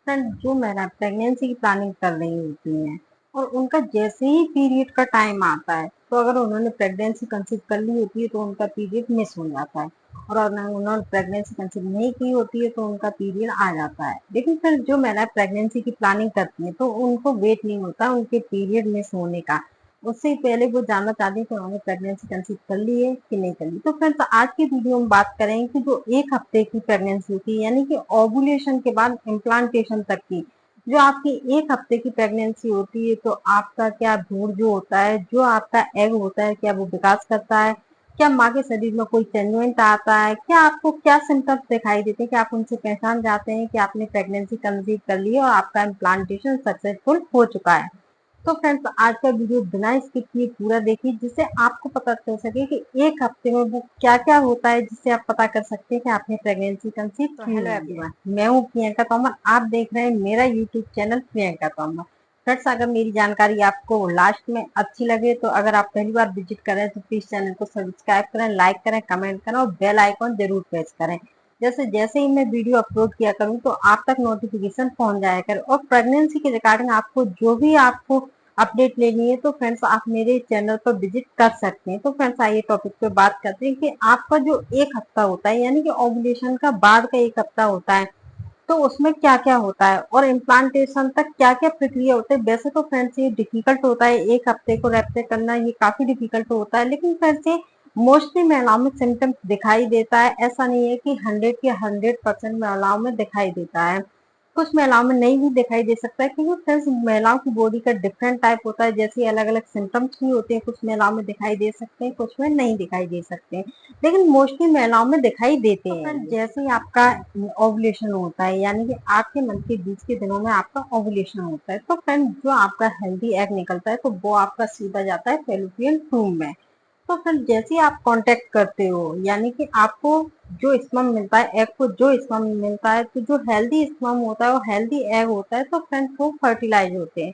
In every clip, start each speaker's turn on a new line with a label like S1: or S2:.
S1: Friend जो महिला pregnancy की प्लानिंग कर रही होती हैं और उनका जैसे ही पीरियड का टाइम आता है तो अगर उन्होंने प्रेगनेंसी कंसीव कर ली होती है तो उनका पीरियड मिस हो जाता है, और अगर उन्होंने प्रेगनेंसी कंसीव नहीं की होती है तो उनका पीरियड आ जाता है। लेकिन फिर जो महिला प्रेगनेंसी की प्लानिंग करती है तो उनको वेट नहीं होता उनके पीरियड मिस होने का, उससे पहले वो जानना चाहती है कि उन्होंने प्रेगनेंसी कंसीव कर ली है कि नहीं कर ली। तो फ्रेंड्स आज की वीडियो में बात करेंगे कि जो 1 हफ्ते की प्रेगनेंसी होती है यानी कि ओव्यूलेशन के बाद इम्प्लांटेशन तक की जो आपकी 1 हफ्ते की प्रेगनेंसी होती है, तो आपका क्या भ्रूण जो होता है, जो आपका एग होता है, क्या वो विकास करता है, क्या माँ के शरीर में कोई चेंजमेंट आता है, क्या आपको क्या सिम्टम्स दिखाई देते हैं कि आप उनसे पहचान जाते हैं कि आपने प्रेगनेंसी कंसीव कर ली है और आपका इम्प्लांटेशन सक्सेसफुल हो चुका है। तो फ्रेंड्स आज का वीडियो बिना स्किप किए पूरा देखिए जिससे आपको पता चल सके कि 1 हफ्ते में वो क्या क्या होता है, जिससे आप पता कर सकते हैं कि आपने प्रेगनेंसी कंसीव की। हेलो एवरीवन, मैं हूँ प्रियंका तोमर, आप देख रहे हैं मेरा YouTube channel Priyanka Tomar. Friends अगर मेरी जानकारी आपको लास्ट में अच्छी लगे तो अगर आप पहली बार विजिट करें तो प्लीज चैनल को सब्सक्राइब करें, लाइक करें, कमेंट करें और बेल आइकॉन जरूर प्रेस करें। जैसे जैसे ही मैं वीडियो अपलोड किया करूँ तो आप तक नोटिफिकेशन पहुंच जाया करे। और प्रेगनेंसी के रिगार्डिंग आपको जो भी आपको अपडेट लेनी है तो फ्रेंड्स आप मेरे चैनल पर विजिट कर सकते हैं। तो फ्रेंड्स आइए टॉपिक पे बात करते हैं कि आपका जो 1 हफ्ता होता है यानी कि ओव्यूलेशन का बाद का 1 हफ्ता होता है तो उसमें क्या क्या होता है और इम्प्लांटेशन तक क्या क्या प्रक्रिया होती है। वैसे तो फ्रेंड्स ये डिफिकल्ट होता है, 1 हफ्ते को रेप्टे करना ये काफी डिफिकल्ट होता है, लेकिन फ्रेंड्स ये मोस्टली महिलाओं में सिम्टम्स दिखाई देता है। ऐसा नहीं है कि 100 महिलाओं में दिखाई देता है, कुछ महिलाओं में नहीं भी दिखाई दे सकता है क्योंकि फ्रेंड्स महिलाओं की बॉडी का डिफरेंट टाइप होता है, जैसे अलग अलग सिम्टम्स भी होते हैं, कुछ महिलाओं में दिखाई दे सकते हैं, कुछ में नहीं दिखाई दे सकते हैं, लेकिन मोस्टली महिलाओं में दिखाई देते हैं। तो जैसे ही आपका ओव्यूलेशन होता है यानी कि आपके मंथ के बीच के दिनों में आपका ओव्यूलेशन होता है तो फ्रेंड जो आपका हेल्दी एग निकलता है तो वो आपका सीधा जाता है फैलोपियन ट्यूब में। तो फिर जैसे ही आप कांटेक्ट करते हो यानी कि आपको जो स्पर्म मिलता है, एग को जो स्पर्म मिलता है, तो जो हेल्दी स्पर्म होता है वो हेल्दी एग होता है तो फ्रेंड्स वो फर्टिलाइज होते हैं।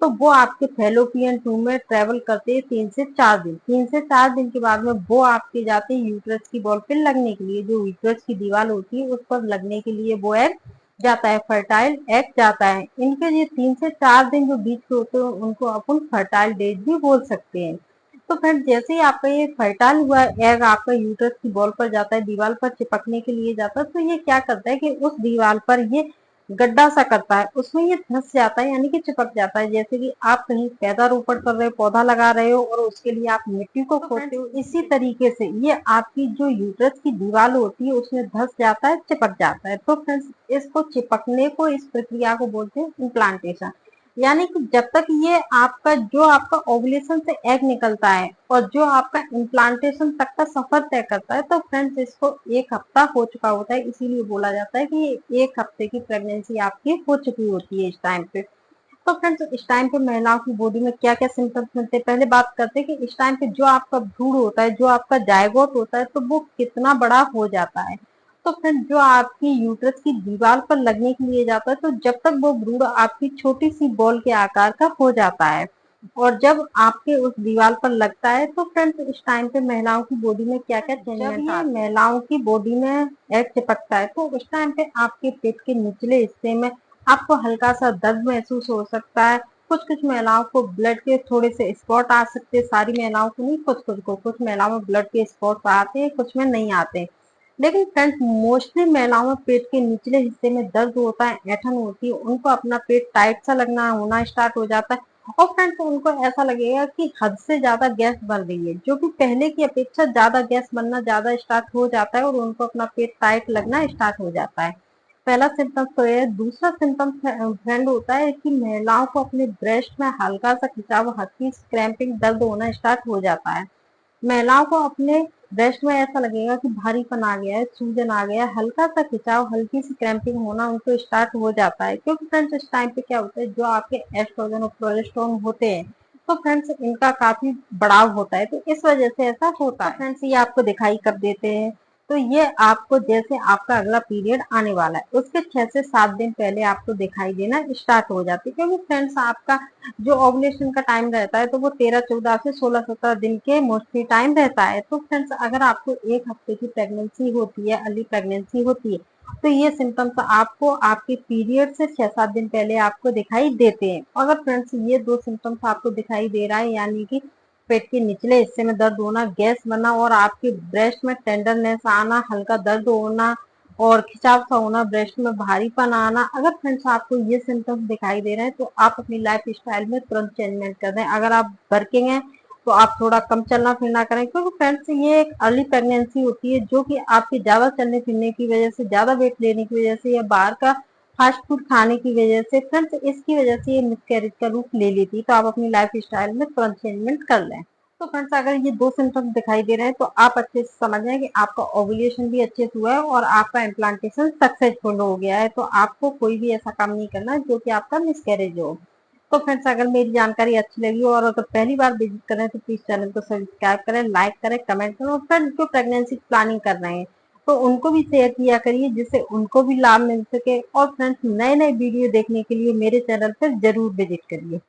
S1: तो वो आपके फैलोपियन ट्यूब में ट्रेवल करते हैं 3 से 4 दिन। 3 से 4 दिन के बाद में वो आपके जाते हैं यूट्रस की बॉल पे लगने के लिए, जो यूट्रस की दीवार होती है उस पर लगने के लिए वो एग जाता है, फर्टाइल एग जाता है। इनके ये 3 से 4 दिन जो बीच के होते हैं उनको अपन फर्टाइल डेज भी बोल सकते हैं। तो फ्रेंड जैसे ही आपका ये फर्टाइल हुआ एग आपका यूट्रस की बॉल पर जाता है, दीवार पर चिपकने के लिए जाता है, तो ये क्या करता है कि उस दीवार पर ये गड्ढा सा करता है, उसमें ये धंस जाता है यानी कि चिपक जाता है। जैसे कि आप कहीं पौधारोपण कर रहे हो, पौधा लगा रहे हो और उसके लिए आप मिट्टी को खोदते हो, इसी तरीके से ये आपकी जो यूट्रस की दीवार होती है उसमें धंस जाता है, चिपक जाता है। तो फ्रेंड्स इसको चिपकने को, इस प्रक्रिया को बोलते हैं इम्प्लांटेशन। यानी कि जब तक ये आपका ओवुलेशन से एग निकलता है और जो आपका इम्प्लांटेशन तक का सफर तय करता है तो फ्रेंड्स इसको 1 हफ्ता हो चुका होता है, इसीलिए बोला जाता है कि 1 हफ्ते की प्रेगनेंसी आपकी हो चुकी होती है इस टाइम पे। तो फ्रेंड्स इस टाइम पे महिलाओं की बॉडी में क्या क्या सिम्टम्स मिलते हैं, पहले बात करते हैं कि इस टाइम पे जो आपका भ्रूण होता है, जो आपका जायगोट होता है, तो वो कितना बड़ा हो जाता है। तो फ्रेंड जो आपकी यूट्रस की दीवार पर लगने के लिए जाता है तो जब तक वो भ्रूण आपकी छोटी सी बॉल के आकार का हो जाता है और जब आपके उस दीवार पर लगता है तो फ्रेंड्स इस टाइम पे महिलाओं की बॉडी में क्या क्या चेंजमेंट आते हैं। महिलाओं की बॉडी में एग चिपकता है तो उस टाइम पे आपके पेट के निचले हिस्से में आपको हल्का सा दर्द महसूस हो सकता है। कुछ कुछ महिलाओं को ब्लड के थोड़े से स्पॉट आ सकते हैं, सारी महिलाओं को नहीं, कुछ कुछ को, कुछ महिलाओं में ब्लड के स्पॉट आते हैं, कुछ में नहीं आते। लेकिन फ्रेंड्स मोस्टली महिलाओं में पेट के निचले हिस्से में दर्द होता है, ऐंठन होती है, उनको अपना पेट टाइट सा लगना होना स्टार्ट हो जाता है और फ्रेंड्स उनको ऐसा लगेगा कि हद से ज्यादा गैस बन रही है, जो कि पहले की अपेक्षा ज्यादा गैस बनना ज्यादा स्टार्ट हो जाता है और उनको अपना पेट टाइट लगना स्टार्ट हो जाता है। पहला सिम्टम्स तो ये है। दूसरा सिम्टम्स फ्रेंड होता है कि महिलाओं को अपने ब्रेस्ट में हल्का सा खिंचाव, हल्की क्रैम्पिंग, दर्द होना स्टार्ट हो जाता है। महिलाओं को अपने ब्रेस्ट में ऐसा लगेगा कि भारीपन आ गया है, सूजन आ गया है, हल्का सा खिंचाव, हल्की सी क्रैम्पिंग होना उनको स्टार्ट हो जाता है। क्योंकि फ्रेंड्स इस टाइम पे क्या होता है, जो आपके एस्ट्रोजन और प्रोजेस्टेरोन होते हैं तो फ्रेंड्स इनका काफी बढ़ाव होता है, तो इस वजह से ऐसा होता है। फ्रेंड्स ये आपको दिखाई कब देते हैं, तो ये आपको जैसे आपका अगला पीरियड आने वाला है उसके 6 से 7 दिन पहले आपको दिखाई देना स्टार्ट हो जाती है। क्योंकि फ्रेंड्स आपका जो ओवुलेशन का टाइम रहता है तो वो 13, 14 से 16, 17 दिन के मोस्टली टाइम रहता है। तो फ्रेंड्स अगर आपको 1 हफ्ते की प्रेगनेंसी होती है, अर्ली प्रेगनेंसी होती है तो ये सिम्टम्स आपको आपके पीरियड से 6-7 दिन पहले आपको दिखाई देते हैं। अगर फ्रेंड्स ये 2 सिम्टम्स आपको दिखाई दे रहा है, यानी कि पेट के निचले हिस्से में दर्द होना, गैस बनना और आपके ब्रेस्ट में टेंडरनेस आना, हल्का दर्द होना और खिंचाव सा होना, ब्रेस्ट में भारीपन आना, अगर फ्रेंड्स आपको ये सिम्टम्स दिखाई दे रहे हैं तो आप अपनी लाइफ स्टाइल में तुरंत चेंजमेंट कर दें। अगर आप वर्किंग हैं तो आप थोड़ा कम चलना फिरना करें, क्योंकि फ्रेंड्स ये एक अर्ली प्रेगनेंसी होती है जो कि आपके ज्यादा चलने फिरने की वजह से, ज्यादा वेट लेने की वजह से या बाहर का फास्ट फूड खाने की वजह से, फ्रेंड्स इसकी वजह से ये मिसकैरेज का रूप ले लेती है। तो आप अपनी लाइफ स्टाइल में तुरंत चेंजमेंट कर लें। तो फ्रेंड्स अगर ये 2 सिम्टम्स दिखाई दे रहे हैं तो आप अच्छे से समझ जाएं कि आपका ओव्यूलेशन भी अच्छे से हुआ है और आपका इम्प्लांटेशन सक्सेसफुल हो गया है। तो आपको कोई भी ऐसा काम नहीं करना जो कि आपका मिसकैरेज हो। तो फ्रेंड्स अगर मेरी जानकारी अच्छी लगी और अगर पहली बार विजिट करें तो प्लीज चैनल को सब्सक्राइब करें, लाइक करें, कमेंट करें और फ्रेंड्स जो प्रेगनेंसी प्लानिंग कर रहे हैं तो उनको भी शेयर किया करिए जिससे उनको भी लाभ मिल सके। और फ्रेंड्स नए नए वीडियो देखने के लिए मेरे चैनल पर जरूर विजिट करिए।